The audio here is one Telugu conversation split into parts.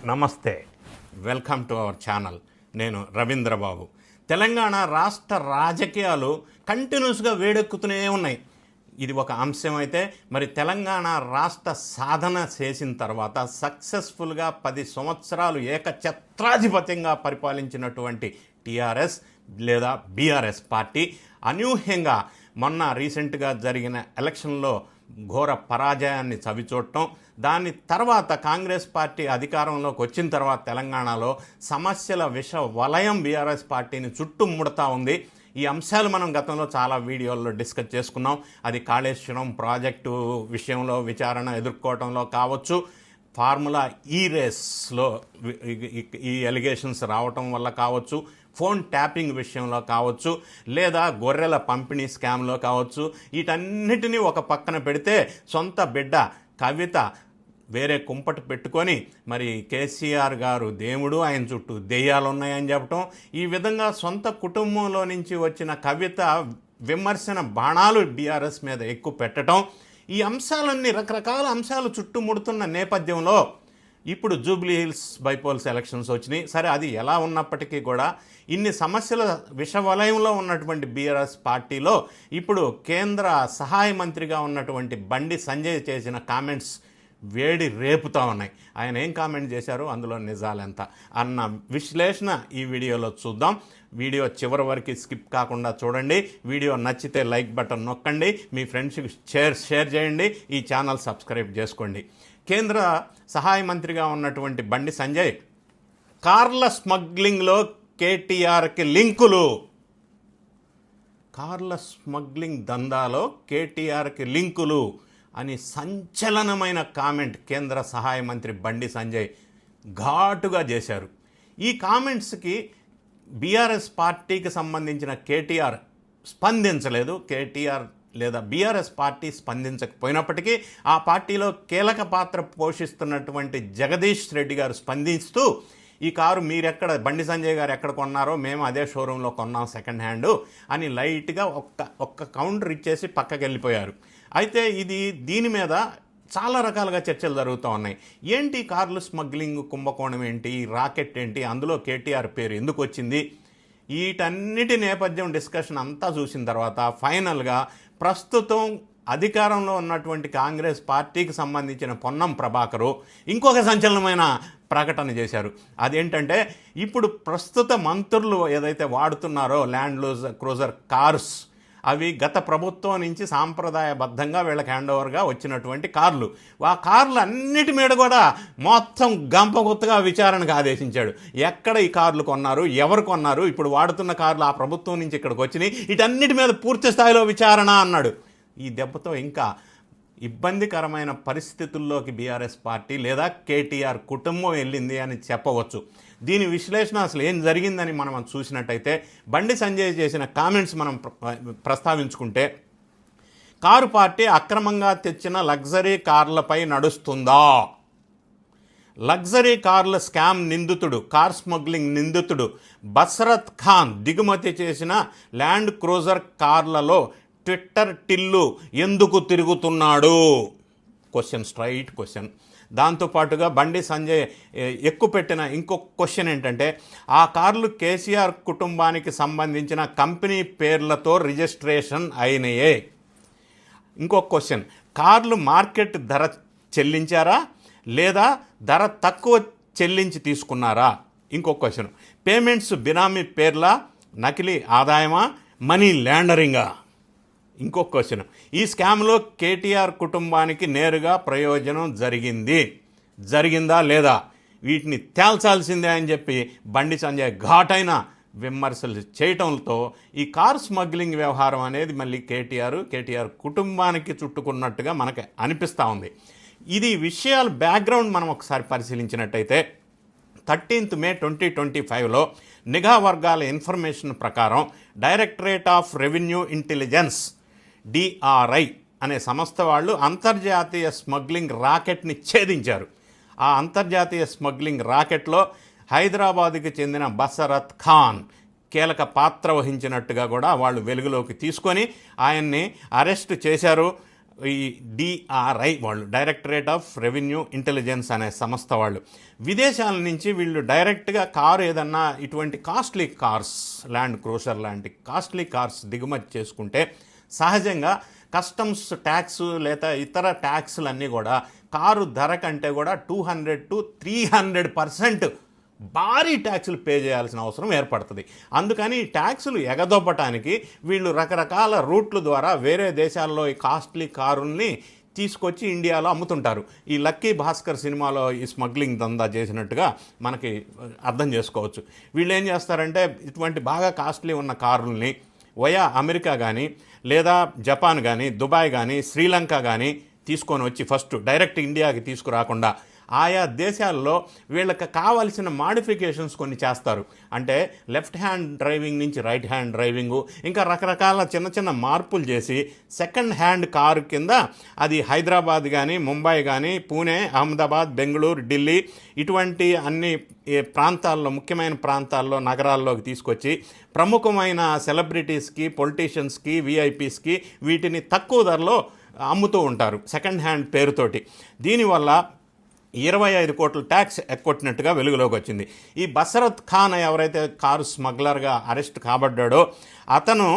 నమస్తే, వెల్కమ్ టు అవర్ ఛానల్. నేను రవీంద్రబాబు. తెలంగాణ రాష్ట్ర రాజకీయాలు కంటిన్యూస్గా వేడెక్కుతూనే ఉన్నాయి. ఇది ఒక అంశం అయితే, మరి తెలంగాణ రాష్ట్ర సాధన చేసిన తర్వాత సక్సెస్ఫుల్గా 10 సంవత్సరాలు ఏకఛత్రాధిపత్యంగా పరిపాలించినటువంటి టీఆర్ఎస్ లేదా బీఆర్ఎస్ పార్టీ అనూహ్యంగా మొన్న రీసెంట్గా జరిగిన ఎలక్షన్లో ఘోర పరాజయాన్ని చవిచూడటం, దాని తర్వాత కాంగ్రెస్ పార్టీ అధికారంలోకి వచ్చిన తర్వాత తెలంగాణలో సమస్యల విష వలయం బీఆర్ఎస్ పార్టీని చుట్టుముడతా ఉంది. ఈ అంశాలు మనం గతంలో చాలా వీడియోల్లో డిస్కస్ చేసుకున్నాం. అది కాళేశ్వరం ప్రాజెక్టు విషయంలో విచారణ ఎదుర్కోవడంలో కావచ్చు, ఫార్ములా ఈ రేస్లో ఈ ఎలిగేషన్స్ రావటం వల్ల కావచ్చు, ఫోన్ ట్యాపింగ్ విషయంలో కావచ్చు, లేదా గొర్రెల పంపిణీ స్కామ్లో కావచ్చు. వీటన్నిటినీ ఒక పక్కన పెడితే సొంత బిడ్డ కవిత వేరే కుంపటి పెట్టుకొని మరి కేసీఆర్ గారు దేవుడు, ఆయన చుట్టూ దెయ్యాలు ఉన్నాయని చెప్పటం, ఈ విధంగా సొంత కుటుంబంలో నుంచి వచ్చిన కవిత విమర్శన బాణాలు బీఆర్ఎస్ మీద ఎక్కువ పెట్టడం, ఈ అంశాలన్నీ రకరకాల అంశాలు చుట్టుముడుతున్న నేపథ్యంలో ఇప్పుడు జూబ్లీ హిల్స్ బైపోల్స్ ఎలక్షన్స్ వచ్చినాయి. సరే, అది ఎలా ఉన్నప్పటికీ కూడా ఇన్ని సమస్యల విషవలయంలో ఉన్నటువంటి బీఆర్ఎస్ పార్టీలో ఇప్పుడు కేంద్ర సహాయ మంత్రిగా ఉన్నటువంటి బండి సంజయ్ చేసిన కామెంట్స్ వేడి రేపుతూ ఉన్నాయి. ఆయన ఏం కామెంట్ చేశారు, అందులో నిజాలెంత అన్న విశ్లేషణ ఈ వీడియోలో చూద్దాం. వీడియో చివరి వరకు స్కిప్ కాకుండా చూడండి. వీడియో నచ్చితే లైక్ బటన్ నొక్కండి, మీ ఫ్రెండ్స్కి షేర్ చేయండి, ఈ ఛానల్ సబ్స్క్రైబ్ చేసుకోండి. కేంద్ర సహాయ మంత్రిగా ఉన్నటువంటి బండి సంజయ్ కార్ల స్మగ్లింగ్లో కేటీఆర్కి లింకులు, కార్ల స్మగ్లింగ్ దందాలో కేటీఆర్కి లింకులు అని సంచలనమైన కామెంట్ కేంద్ర సహాయ మంత్రి బండి సంజయ్ ఘాటుగా చేశారు. ఈ కామెంట్స్కి బీఆర్ఎస్ పార్టీకి సంబంధించిన కేటీఆర్ స్పందించలేదు. కేటీఆర్ లేదా బీఆర్ఎస్ పార్టీ స్పందించకపోయినప్పటికీ ఆ పార్టీలో కీలక పాత్ర పోషిస్తున్నటువంటి జగదీష్ రెడ్డి గారు స్పందిస్తూ, ఈ కారు మీరెక్కడ, బండి సంజయ్ గారు ఎక్కడ కొన్నారో మేము అదే షోరూంలో కొన్నాం సెకండ్ హ్యాండ్ అని లైట్గా ఒక్క కౌంటర్ ఇచ్చేసి పక్కకి వెళ్ళిపోయారు. అయితే దీని మీద చాలా రకాలుగా చర్చలు జరుగుతూ ఉన్నాయి. ఏంటి కార్లు స్మగ్లింగ్ కుంభకోణం ఏంటి, రాకెట్ ఏంటి, అందులో కేటీఆర్ పేరు ఎందుకు వచ్చింది, వీటన్నిటి నేపథ్యం డిస్కషన్ అంతా చూసిన తర్వాత ఫైనల్గా ప్రస్తుతం అధికారంలో ఉన్నటువంటి కాంగ్రెస్ పార్టీకి సంబంధించిన పొన్నం ప్రభాకరు ఇంకొక సంచలనమైన ప్రకటన చేశారు. అదేంటంటే, ఇప్పుడు ప్రస్తుత మంత్రులు ఏదైతే వాడుతున్నారో ల్యాండ్ క్రూజర్ కార్స్, అవి గత ప్రభుత్వం నుంచి సాంప్రదాయబద్ధంగా వీళ్ళకి హ్యాండ్ ఓవర్గా వచ్చినటువంటి కార్లు. ఆ కార్లు అన్నిటి మీద కూడా మొత్తం గంపగుత్తగా విచారణకు ఆదేశించాడు. ఎక్కడ ఈ కార్లు కొన్నారు, ఎవరు కొన్నారు, ఇప్పుడు వాడుతున్న కార్లు ఆ ప్రభుత్వం నుంచి ఇక్కడికి వచ్చినాయి, వీటన్నిటి మీద పూర్తి స్థాయిలో విచారణ అన్నాడు. ఈ దెబ్బతో ఇంకా ఇబ్బందికరమైన పరిస్థితుల్లోకి బీఆర్ఎస్ పార్టీ లేదా కేటీఆర్ కుటుంబం వెళ్ళింది అని చెప్పవచ్చు. దీని విశ్లేషణ అసలు ఏం జరిగిందని మనం చూసినట్టయితే, బండి సంజయ్ చేసిన కామెంట్స్ మనం ప్రస్తావించుకుంటే, కారు పార్టీ అక్రమంగా తెచ్చిన లగ్జరీ కార్లపై నడుస్తుందా, లగ్జరీ కార్ల స్కామ్ నిందితుడు, కార్ స్మగ్లింగ్ నిందితుడు బసరత్ ఖాన్ దిగుమతి చేసిన ల్యాండ్ క్రూజర్ కార్లలో ట్విట్టర్ టిల్లు ఎందుకు తిరుగుతున్నాడు, క్వశ్చన్, స్ట్రైట్ క్వశ్చన్. దాంతోపాటుగా బండి సంజయ్ ఎక్కుపెట్టిన ఇంకొక క్వశ్చన్ ఏంటంటే, ఆ కార్లు కేసీఆర్ కుటుంబానికి సంబంధించిన కంపెనీ పేర్లతో రిజిస్ట్రేషన్ అయినాయే. ఇంకొక క్వశ్చన్, కార్లు మార్కెట్ ధర చెల్లించారా లేదా ధర తక్కువ చెల్లించి తీసుకున్నారా. ఇంకొక క్వశ్చన్, పేమెంట్స్ బినామీ పేర్ల, నకిలీ ఆదాయమా, మనీ ల్యాండరింగా. ఇంకొక క్వశ్చన్, ఈ స్కామ్లో కేటీఆర్ కుటుంబానికి నేరుగా ప్రయోజనం జరిగిందా లేదా, వీటిని తేల్చాల్సిందే అని చెప్పి బండి సంజయ్ ఘాటైన విమర్శలు చేయటంతో ఈ కార్ స్మగ్లింగ్ వ్యవహారం అనేది మళ్ళీ కేటీఆర్ కుటుంబానికి చుట్టుకున్నట్టుగా మనకు అనిపిస్తూ ఉంది. ఇది విషయాల బ్యాక్గ్రౌండ్ మనం ఒకసారి పరిశీలించినట్టయితే, 13th May 2025లో నిఘా వర్గాల ఇన్ఫర్మేషన్ ప్రకారం directorate of revenue intelligence DRI అనే సంస్థ వాళ్ళు అంతర్జాతీయ స్మగ్లింగ్ రాకెట్ని ఛేదించారు. ఆ అంతర్జాతీయ స్మగ్లింగ్ రాకెట్లో హైదరాబాదుకి చెందిన బసరత్ ఖాన్ కీలక పాత్ర వహించినట్టుగా కూడా వాళ్ళు వెలుగులోకి తీసుకొని ఆయన్ని అరెస్ట్ చేశారు. ఈ డిఆర్ఐ వాళ్ళు, డైరెక్టరేట్ ఆఫ్ రెవెన్యూ ఇంటెలిజెన్స్ అనే సంస్థ వాళ్ళు, విదేశాల నుంచి వీళ్ళు డైరెక్ట్గా కారు ఏదన్నా ఇటువంటి కాస్ట్లీ కార్స్, ల్యాండ్ క్రూజర్ లాంటి కాస్ట్లీ కార్స్ దిగుమతి చేసుకుంటే సహజంగా కస్టమ్స్ ట్యాక్స్ లేదా ఇతర ట్యాక్స్లన్నీ కూడా కారు ధర కంటే కూడా 200 to 300% భారీ ట్యాక్సులు పే చేయాల్సిన అవసరం ఏర్పడుతుంది. అందుకని ఈ ట్యాక్సులు ఎగదొబ్బటానికి వీళ్ళు రకరకాల రూట్ల ద్వారా వేరే దేశాల్లో ఈ కాస్ట్లీ కారుల్ని తీసుకొచ్చి ఇండియాలో అమ్ముతుంటారు. ఈ లక్కీ భాస్కర్ సినిమాలో ఈ స్మగ్లింగ్ దందా చేసినట్టుగా మనకి అర్థం చేసుకోవచ్చు. వీళ్ళు ఏం చేస్తారంటే ఇటువంటి బాగా కాస్ట్లీ ఉన్న కారుల్ని వయా అమెరికా కానీ లేదా జపాన్ కానీ దుబాయ్ కానీ శ్రీలంక కానీ తీసుకొని వచ్చి ఫస్ట్ డైరెక్ట్ ఇండియాకి తీసుకురాకుండా ఆయా దేశాల్లో వీళ్ళకి కావాల్సిన మాడిఫికేషన్స్ కొన్ని చేస్తారు. అంటే లెఫ్ట్ హ్యాండ్ డ్రైవింగ్ నుంచి రైట్ హ్యాండ్ డ్రైవింగు, ఇంకా రకరకాల చిన్న చిన్న మార్పులు చేసి సెకండ్ హ్యాండ్ కారు కింద అది హైదరాబాద్ కానీ ముంబై కానీ పూణే, అహ్మదాబాద్, బెంగళూరు, ఢిల్లీ ఇటువంటి అన్ని ప్రాంతాల్లో, ముఖ్యమైన ప్రాంతాల్లో, నగరాల్లోకి తీసుకొచ్చి ప్రముఖమైన సెలబ్రిటీస్కి, పొలిటీషియన్స్కి, విఐపీస్కి వీటిని తక్కువ ధరలో అమ్ముతూ ఉంటారు సెకండ్ హ్యాండ్ పేరుతోటి. దీనివల్ల 25 కోట్ల ట్యాక్స్ ఎక్కొట్టినట్టుగా వెలుగులోకి వచ్చింది. ఈ బసరత్ ఖాన్ ఎవరైతే కారు స్మగ్లర్గా అరెస్ట్ కాబడ్డాడో అతను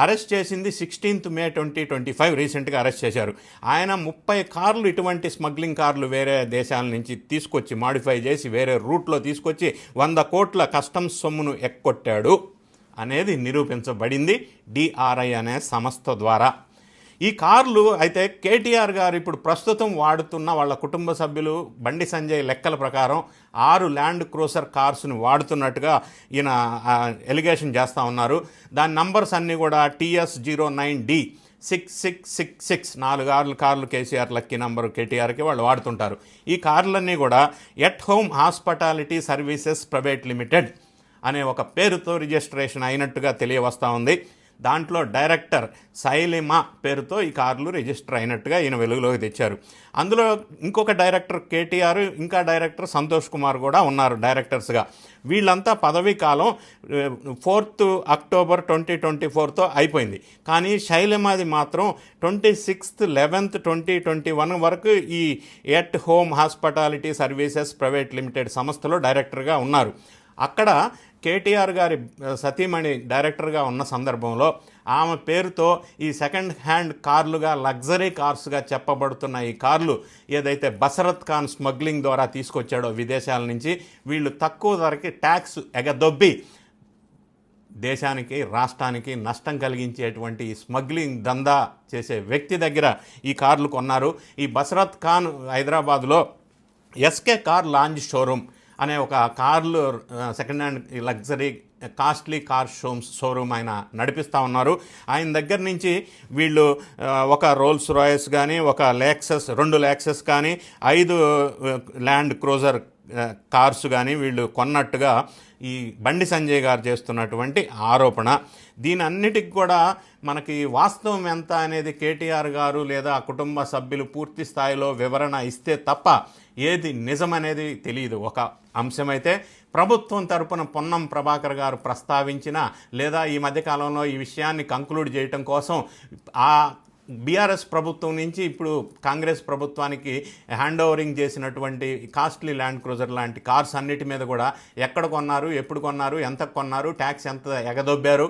అరెస్ట్ చేసింది 16th May 2025, రీసెంట్గా అరెస్ట్ చేశారు. ఆయన 30 కార్లు ఇటువంటి స్మగ్లింగ్ కార్లు వేరే దేశాల నుంచి తీసుకొచ్చి మాడిఫై చేసి వేరే రూట్లో తీసుకొచ్చి 100 కోట్ల కస్టమ్స్ సొమ్మును ఎక్కొట్టాడు అనేది నిరూపించబడింది డిఆర్ఐ అనే సంస్థ ద్వారా. ఈ కార్లు అయితే కేటీఆర్ గారు ఇప్పుడు ప్రస్తుతం వాడుతున్న వాళ్ళ కుటుంబ సభ్యులు బండి సంజయ్ లెక్కల ప్రకారం 6 ల్యాండ్ క్రూజర్ కార్స్ని వాడుతున్నట్టుగా ఈయన ఎలిగేషన్ చేస్తూ ఉన్నారు. దాని నంబర్స్ అన్నీ కూడా TS09D 6666 4 కార్లు కేసీఆర్ లక్కీ నంబరు కేటీఆర్కి వాళ్ళు వాడుతుంటారు. ఈ కార్లన్నీ కూడా at home hospitality services private limited అనే ఒక పేరుతో రిజిస్ట్రేషన్ అయినట్టుగా తెలియవస్తూ ఉంది. దాంట్లో డైరెక్టర్ శైలిమ పేరుతో ఈ కార్లు రిజిస్టర్ అయినట్టుగా ఈయన వెలుగులోకి తెచ్చారు. అందులో ఇంకొక డైరెక్టర్ కేటీఆర్, ఇంకా డైరెక్టర్ సంతోష్ కుమార్ కూడా ఉన్నారు డైరెక్టర్స్గా. వీళ్ళంతా పదవీ కాలం 4th October 2024తో అయిపోయింది. కానీ శైలిమది మాత్రం 26th 11th 2021 వరకు ఈ at home hospitality services private limited సంస్థలో డైరెక్టర్గా ఉన్నారు. అక్కడ కేటీఆర్ గారి సతీమణి డైరెక్టర్గా ఉన్న సందర్భంలో ఆమె పేరుతో ఈ సెకండ్ హ్యాండ్ కార్లుగా, లగ్జరీ కార్స్గా చెప్పబడుతున్న ఈ కార్లు ఏదైతే బసరత్ ఖాన్ స్మగ్లింగ్ ద్వారా తీసుకొచ్చాడో విదేశాల నుంచి, వీళ్ళు తక్కువ ధరకి ట్యాక్స్ ఎగదొబ్బి దేశానికి, రాష్ట్రానికి నష్టం కలిగించేటువంటి ఈ స్మగ్లింగ్ దందా చేసే వ్యక్తి దగ్గర ఈ కార్లు కొన్నారు. ఈ బసరత్ ఖాన్ హైదరాబాద్లో ఎస్కే కార్ లాంజ్ షోరూమ్ అనే ఒక కార్లు second hand luxury costly car showroom ఆయన నడిపిస్తూ ఉన్నారు. ఆయన దగ్గర నుంచి వీళ్ళు ఒక రోల్స్ రాయస్ కానీ, ఒక లెక్సస్, 2 లెక్సస్ కానీ, 5 ల్యాండ్ క్రూజర్ కార్స్ కానీ వీళ్ళు కొన్నట్టుగా ఈ బండి సంజయ్ గారు చేస్తున్నటువంటి ఆరోపణ. దీని అన్నిటికి కూడా మనకి వాస్తవం ఎంత అనేది కేటీఆర్ గారు లేదా కుటుంబ సభ్యులు పూర్తి స్థాయిలో వివరణ ఇస్తే తప్ప ఏది నిజమనేది తెలియదు. ఒక అంశమైతే ప్రభుత్వం తరపున పొన్నం ప్రభాకర్ గారు ప్రస్తావించిన లేదా ఈ మధ్యకాలంలో ఈ విషయాన్ని కంక్లూడ్ చేయటం కోసం ఆ బీఆర్ఎస్ ప్రభుత్వం నుంచి ఇప్పుడు కాంగ్రెస్ ప్రభుత్వానికి హ్యాండ్ ఓవరింగ్ చేసినటువంటి కాస్ట్లీ ల్యాండ్ క్రూజర్ లాంటి కార్స్ అన్నిటి మీద కూడా ఎక్కడ కొన్నారు, ఎప్పుడు కొన్నారు, ఎంత కొన్నారు, ట్యాక్స్ ఎంత ఎగదొబ్బారు,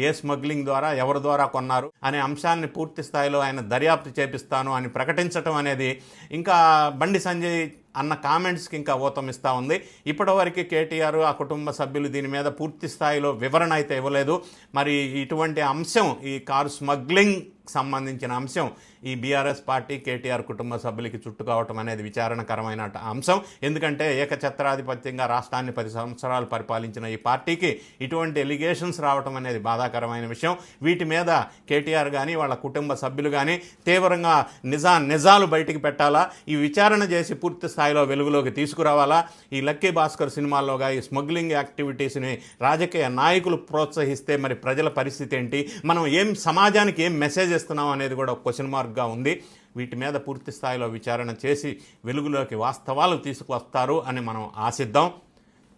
ఏ స్మగ్లింగ్ ద్వారా, ఎవరి ద్వారా కొన్నారు అనే అంశాన్ని పూర్తి స్థాయిలో ఆయన దర్యాప్తు చేపిస్తాను అని ప్రకటించడం అనేది ఇంకా బండి సంజయ్ అన్న కామెంట్స్కి ఇంకా ఊతమిస్తూ ఉంది. ఇప్పటివరకు కేటీఆర్, ఆ కుటుంబ సభ్యులు దీని మీద పూర్తి స్థాయిలో వివరణ అయితే ఇవ్వలేదు. మరి ఇటువంటి అంశం, ఈ కారు స్మగ్లింగ్ సంబంధించిన అంశం ఈ బీఆర్ఎస్ పార్టీ, కేటీఆర్ కుటుంబ సభ్యులకి చుట్టుకోవటం అనేది విచారణకరమైన అంశం. ఎందుకంటే ఏకఛత్రాధిపత్యంగా రాష్ట్రాన్ని 10 సంవత్సరాలు పరిపాలించిన ఈ పార్టీకి ఇటువంటి ఎలిగేషన్స్ రావటం అనేది బాధాకరమైన విషయం. వీటి మీద కేటీఆర్ కానీ వాళ్ళ కుటుంబ సభ్యులు కానీ తీవ్రంగా నిజాలు బయటికి పెట్టాలా, ఈ విచారణ చేసి పూర్తి స్థాయిలో వెలుగులోకి తీసుకురావాలా. ఈ లక్కీ భాస్కర్ సినిమాల్లోగా ఈ స్మగ్లింగ్ యాక్టివిటీస్ని రాజకీయ నాయకులు ప్రోత్సహిస్తే మరి ప్రజల పరిస్థితి ఏంటి, మనం సమాజానికి ఏం మెసేజ్ ఇస్తున్నాం అనేది కూడా క్వశ్చన్ మార్క్గా ఉంది. వీటి మీద పూర్తి స్థాయిలో విచారణ చేసి వెలుగులోకి వాస్తవాలు తీసుకువస్తారు అని మనం ఆశిద్దాం.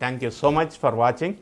Thank you so much for watching.